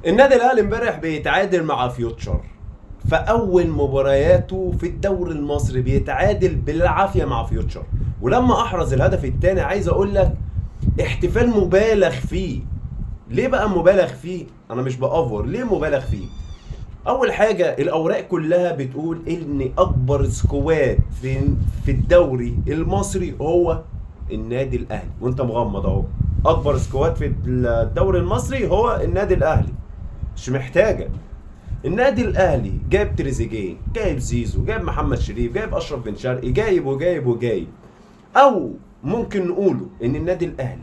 النادي الاهلي امبارح بيتعادل مع فيوتشر في اول مبارياته في الدوري المصري، بيتعادل بالعافيه مع فيوتشر. ولما احرز الهدف الثاني عايز اقول لك احتفال مبالغ فيه. ليه بقى مبالغ فيه؟ انا مش بافور. ليه مبالغ فيه؟ اول حاجه الاوراق كلها بتقول ان اكبر سكواد في الدوري المصري هو النادي الاهلي، وانت مغمض اهو. اكبر سكواد في الدوري المصري هو النادي الاهلي، مش محتاجه. النادي الاهلي جايب تريزيجيه، جايب زيزو، جايب محمد شريف، جايب اشرف بن شرقي، جايب وجايب وجايب. او ممكن نقوله ان النادي الاهلي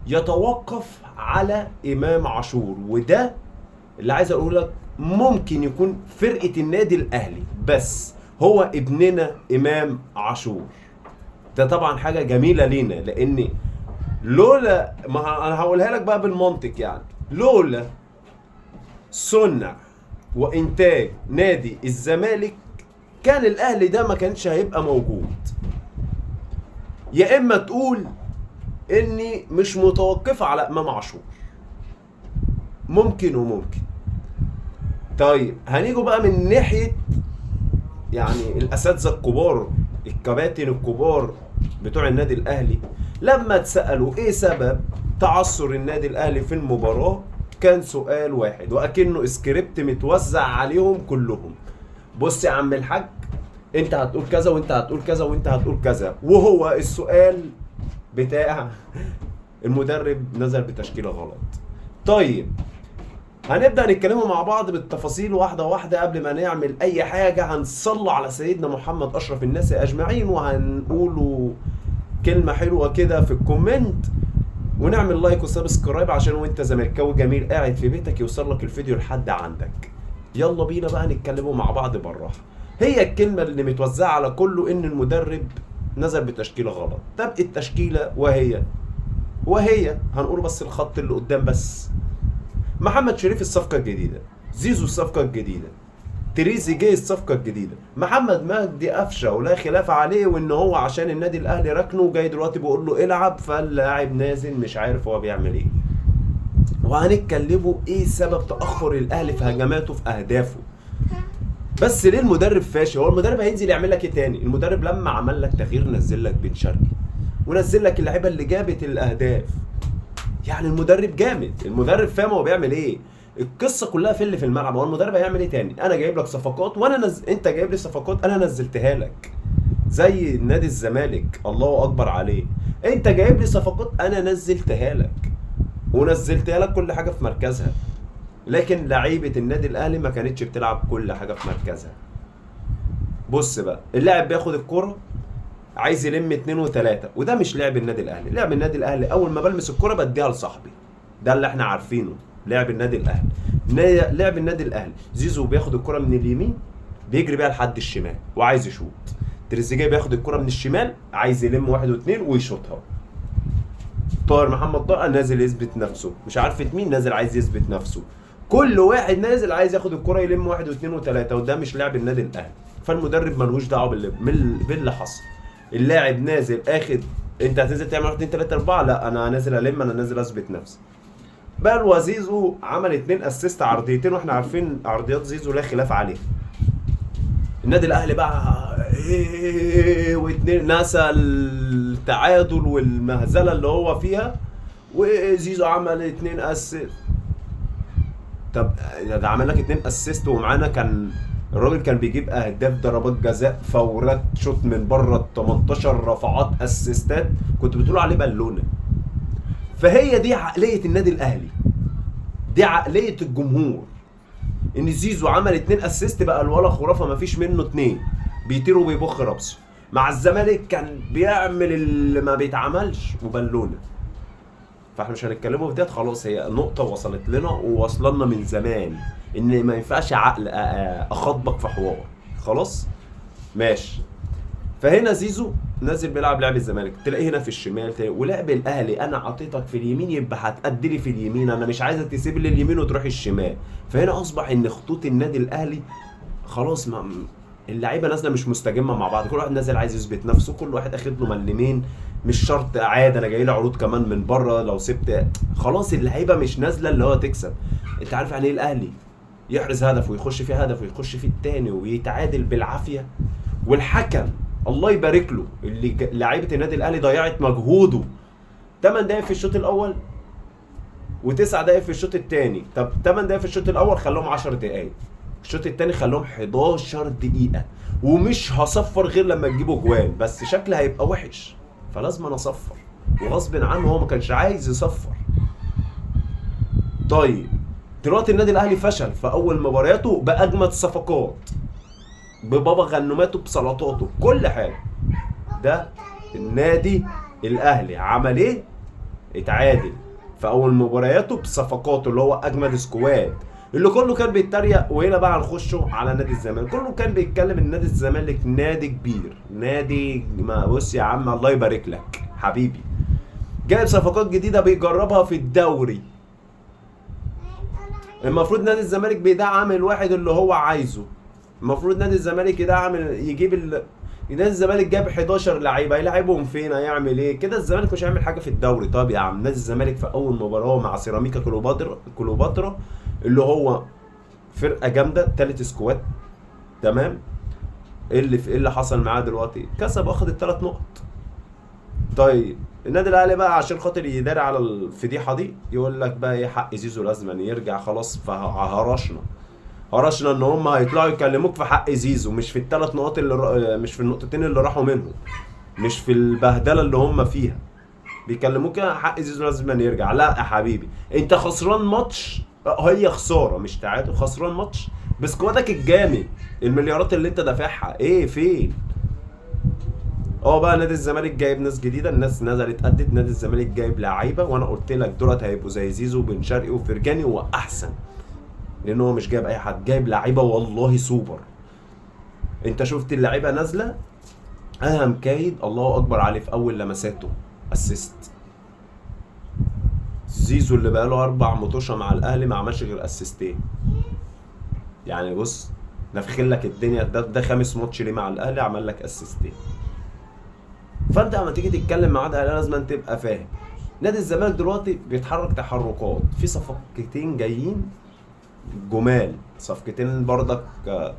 يتوقف على امام عاشور، وده اللي عايز اقول لك ممكن يكون فرقه النادي الاهلي بس هو ابننا امام عاشور. ده طبعا حاجه جميله لينا، لان لولا ما انا هقولها لك بقى بالمنطق، يعني لولا صنع وانتاج نادي الزمالك كان الاهلي ده ما كانش هيبقى موجود. يا اما تقول اني مش متوقفه على امام عاشور، ممكن وممكن. طيب هنيجوا بقى من ناحيه يعني الاساتذه الكبار، الكباتن الكبار بتوع النادي الاهلي، لما اتسالوا ايه سبب تعثر النادي الاهلي في المباراه، كان سؤال واحد واكنه سكريبت متوزع عليهم كلهم. بص يا عم الحاج، انت هتقول كذا وانت هتقول كذا وانت هتقول كذا، وهو السؤال بتاع المدرب نزل بتشكيله غلط. طيب هنبدأ نتكلموا مع بعض بالتفاصيل واحدة واحدة. قبل ما نعمل أي حاجة هنصلوا على سيدنا محمد أشرف الناس أجمعين، وهنقولوا كلمة حلوة كده في الكومنت، ونعمل لايك وسبسكرايب عشان وانت زملكاوي جميل قاعد في بيتك يوصل لك الفيديو لحد عندك. يلا بينا بقى نتكلموا مع بعض بالراحة. هي الكلمة اللي متوزعة على كله إن المدرب نزل بتشكيلة غلط. طب التشكيلة وهي هنقول بس الخط اللي قدام بس: محمد شريف الصفقة الجديدة، زيزو الصفقة الجديدة، تريزيجيه الصفقة الجديدة، محمد مجدي قفشة ولا خلاف عليه، وان هو عشان النادي الاهلي ركنه جاي دلوقتي بيقول له العب، فاللاعب نازل مش عارف هو بيعمل ايه. وهنتكلموا ايه سبب تأخر الاهلي في هجماته في اهدافه. بس ليه المدرب فاشل؟ هو المدرب هينزل يعمل لك ايه تاني؟ المدرب لما عمل لك تغيير نزل لك بن شرقي ونزل لك اللعيبه اللي جابت الاهداف. يعني المدرب جامد، المدرب فاهم هو بيعمل ايه. القصه كلها في اللي في الملعب. هو المدرب هيعمل ايه تاني؟ انا جايب لك صفقات انت جايب لي صفقات انا نزلتها لك، زي نادي الزمالك الله اكبر عليه. انت جايب لي صفقات انا نزلتها لك، ونزلتها لك كل حاجه في مركزها. لكن لعيبه النادي الاهلي ما كانتش بتلعب كل حاجه في مركزها. بص بقى، اللاعب بياخد الكرة عايز يلم اتنين وتلاته، وده مش لعب النادي الاهلي. لعب النادي الاهلي اول ما بلمس الكرة بديها لصاحبي، ده اللي احنا عارفينه. لعب النادي الاهلي لعب النادي الاهلي زيزو بياخد الكرة من اليمين بيجري بيها لحد الشمال وعايز يشوط. تريزيجيه بياخد الكرة من الشمال عايز يلم واحد واثنين ويشوطها. طاهر محمد طاهر نازل يثبت نفسه، مش عارفة مين نازل عايز يثبت نفسه. كل واحد نازل عايز ياخد الكرة يلم واحد واثنين وثلاثة، وده مش لعب النادي الاهلي. فالمدرب ملوش دعوة باللي حصل. اللاعب نازل اخد، انت هتنزل تعمل 1 2 3 4، لا انا نازل الم، انا نازل اثبت نفسي. بل وزيزو عمل 2 اسيست عرضيتين، واحنا عارفين عرضيات زيزو لا خلاف عليها. النادي الاهلي بقى ايه واتنين نسى التعادل والمهزله اللي هو فيها، وزيزو عمل 2 اسيست. طب ده عمل لك 2 اسيست ومعانا كان الراجل كان بيجيب اهداف ضربات جزاء فاولات شوط من بره ال 18 رفعات اسيستات، كنت بتقول عليه بالونه. فهي دي عقليه النادي الاهلي، دي عقليه الجمهور. ان زيزو عمل 2 اسيست بقى الولا خرافه ما فيش منه 2 بيطير وبيبخ راسه. مع الزمالك كان بيعمل اللي ما بيتعملش وبالونه. فاحنا مش هنتكلموا في ديت، خلاص هي نقطة وصلت لنا ووصلنا من زمان ان ما ينفعش عقل اخاطبك في حوار. خلاص ماشي. فهنا زيزو نازل بيلعب لعب الزمالك، تلاقيه هنا في الشمال ولعب الاهلي انا عطيتك في اليمين يبقى هتأدي لي في اليمين، انا مش عايزك تسيب لي اليمين وتروح الشمال. فهنا اصبح ان خطوط النادي الاهلي خلاص اللعيبه نازله مش مستجمه مع بعض، كل واحد نازل عايز يثبت نفسه، كل واحد اخد له ملمين مش شرط عادي انا جاي لي عروض كمان من بره لو سبت. خلاص اللعيبه مش نازله اللي هو تكسب. انت عارف يعني ايه الاهلي يحرز هدف ويخش فيه هدف ويخش فيه التاني ويتعادل بالعافيه، والحكم الله يبارك له اللي لعيبه النادي الاهلي ضيعت مجهوده 8 دقايق في الشوط الاول و9 دقايق في الشوط الثاني. طب 8 دقايق في الشوط الاول خلوهم 10 دقايق، الشوط الثاني خلوهم 11 دقيقه، ومش هصفر غير لما تجيبوا جوان، بس شكلي هيبقى وحش فلازم انا اصفر، وغصب عنه هو ما كانش عايز يصفر. طيب دلوقتي النادي الاهلي فشل في اول مبارياته باجمد صفقات، ببابا غنوماته، بسلطاته، كل حاجه. ده النادي الاهلي عمل ايه؟ اتعادل في اول مبارياته بصفقاته اللي هو اجمد سكواد، اللي كله كان بيتريق. وهنا بقى هنخشه على نادي الزمالك، كله كان بيتكلم ان نادي الزمالك نادي كبير، نادي ما بص يا عم الله يبارك لك حبيبي، جايب صفقات جديده بيجربها في الدوري. المفروض نادي الزمالك بيدعم الواحد اللي هو عايزه، المفروض نادي الزمالك يدعم يجيب نادي الزمالك جاب 11 لعيبه، يلعبهم فين؟ هيعمل ايه كده؟ الزمالك مش هيعمل حاجه في الدوري. طب يا عم نادي الزمالك في اول مباراه مع سيراميكا كليوباترا اللي هو فرقه جامده، تالت سكواد، تمام. ايه اللي حصل معاه دلوقتي؟ كسب واخد ال3 نقط. طيب النادي الاهلي بقى عشان خاطر يداري على الفضيحه دي يقول لك بقى ايه، حق زيزو لازم يرجع خلاص. هرشنا ان هم هيطلعوا يكلموك في حق زيزو، مش في ال3 نقاط مش في النقطتين اللي راحوا منهم، مش في البهدله اللي هم فيها. بيكلموك حق زيزو لازم يرجع. لا يا حبيبي، انت خسران ماتش، هي خساره مش تعادل، خسران ماتش بسكوادك الجامد، المليارات اللي انت دافعها ايه فين؟ بقى نادي الزمالك جايب ناس جديده، الناس نزلت ادت، نادي الزمالك جايب لعيبه، وانا قلت لك دولت هيبقوا زي زيزو وبن شرقي وفرجاني واحسن، لان هو مش جايب اي حد، جايب لعيبه والله سوبر. انت شفت اللعيبه نازله، اهم كايد الله اكبر عليه في اول لمساته اسيست. زيزو اللي بقاله 4 مطوشه مع الاهلي ما عملش غير اسيستين. يعني بص نفخل لك الدنيا، ده 5 ماتش ليه مع الاهلي عمل لك اسيستين. فانت لما تيجي تتكلم مع الاهلي لازم انت تبقى فاهم نادي الزمالك دلوقتي بيتحرك تحركات في صفقتين جايين جمال، صفقتين بردك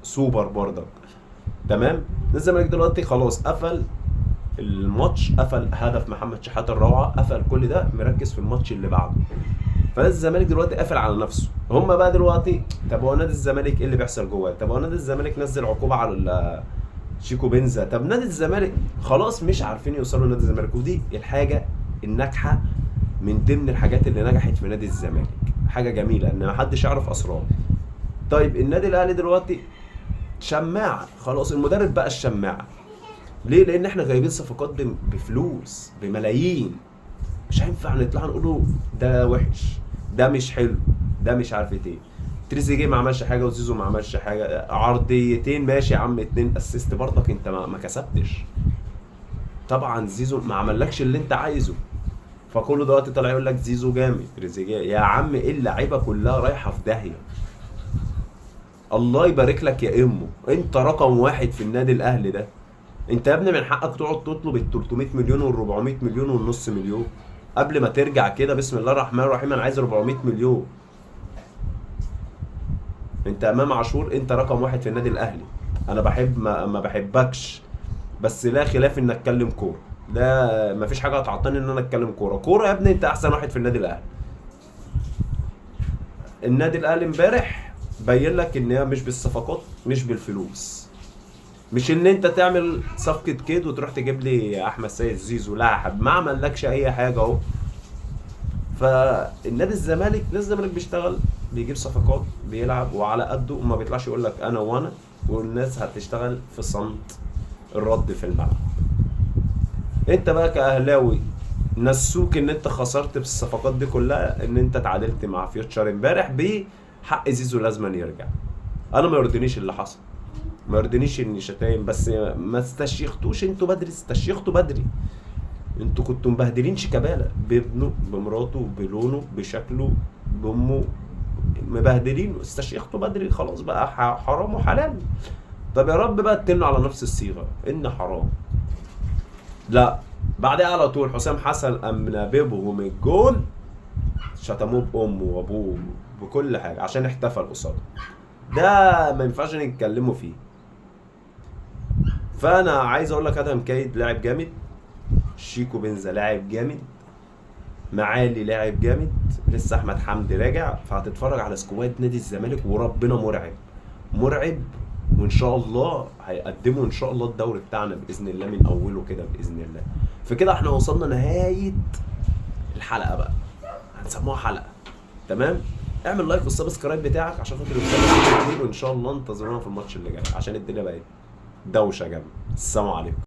سوبر بردك، تمام. نادي الزمالك دلوقتي خلاص قفل الماتش، قفل هدف محمد شحاته الروعه، قفل كل ده، مركز في الماتش اللي بعده. فنادي الزمالك دلوقتي قافل على نفسه. هم بقى دلوقتي طب هو نادي الزمالك ايه اللي بيحصل جواه؟ طب هو نادي الزمالك نزل عقوبه على شيكو بنزا. طب نادي الزمالك خلاص مش عارفين يوصلوا لنادي الزمالك، ودي الحاجه الناجحه من ضمن الحاجات اللي نجحت في نادي الزمالك، حاجه جميله ان محدش يعرف اسرار. طيب النادي الاهلي دلوقتي شماعه، خلاص المدرب بقى الشماعه. ليه؟ لان احنا جايبين صفقات بفلوس بملايين، مش هينفع نطلع نقوله ده وحش، ده مش حلو، ده مش عارف ايه. تريزيجيه ما عملش حاجه وزيزو ما عملش حاجه، عرضيتين ماشي يا عم، 2 اسيست برضك، انت ما كسبتش. طبعا زيزو ما عملكش اللي انت عايزه، فكله دلوقتي طالع يقول لك زيزو جامد، تريزيجيه يا عم ايه اللعيبه كلها رايحه في داهيه. الله يبارك لك يا امه، انت رقم 1 في النادي الاهلي ده. انت يا ابني من حقك تقعد تطلب ال 300 مليون وال 400 مليون والنص مليون قبل ما ترجع كده. بسم الله الرحمن الرحيم، انا عايز 400 مليون. انت امام عاشور، انت رقم 1 في النادي الاهلي. انا بحب ما بحبكش، بس لا خلاف ان اتكلم كوره، ده مفيش حاجه هتعطلني ان انا اتكلم كوره يا ابني. انت احسن واحد في النادي الاهلي. النادي الاهلي امبارح بين لك ان هي مش بالصفقات، مش بالفلوس، مش ان انت تعمل صفقه كيد وتروح تجيب لي احمد سيد زيزو، لا يا حبيبي ما عملكش اي حاجه اهو. فالنادي الزمالك بيشتغل، بيجيب صفقات، بيلعب وعلى قده، وما بيطلعش يقول لك انا وانا، والناس هتشتغل في صمت الرد في الملعب. انت بقى كاهلاوي نسوك ان انت خسرت بالصفقات دي كلها، ان انت تعادلت مع فيوتشر امبارح بحق زيزو لازم يرجع. انا ما يرضينيش اللي حصل، ما يرضينيش اني شتايم، بس ما استشيختوش انتوا بدري، استشيختوا بدري. انتوا كنتوا مبهدلين شيكابالا بابنه بمراته بلونه بشكله بامه، مبهدلين، استشيختوا بدري، خلاص بقى حرام وحلال. طب يا رب بقى اتنوا على نفس الصيغه ان حرام. لا بعدها على طول حسام حسن قام ناببهم الجول، شتموه بامه وابوه بكل حاجه عشان احتفل قصاده. ده ما ينفعش نتكلموا فيه. فانا عايز اقول لك ادهم كايد لاعب جامد، شيكو بنزا لاعب جامد، معالي لاعب جامد، لسه احمد حمدي راجع. فهتتفرج على سكواد نادي الزمالك وربنا مرعب مرعب، وان شاء الله هيقدموا ان شاء الله الدوري بتاعنا باذن الله من اوله كده باذن الله. فكده احنا وصلنا نهايه الحلقه بقى، هنسموها حلقه. تمام، اعمل لايك والسبسكرايب بتاعك عشان خاطر يوصلك كتير، وان شاء الله انتظرونا في الماتش اللي جاي عشان الدنيا بقت دوشه جامده. السلام عليكم.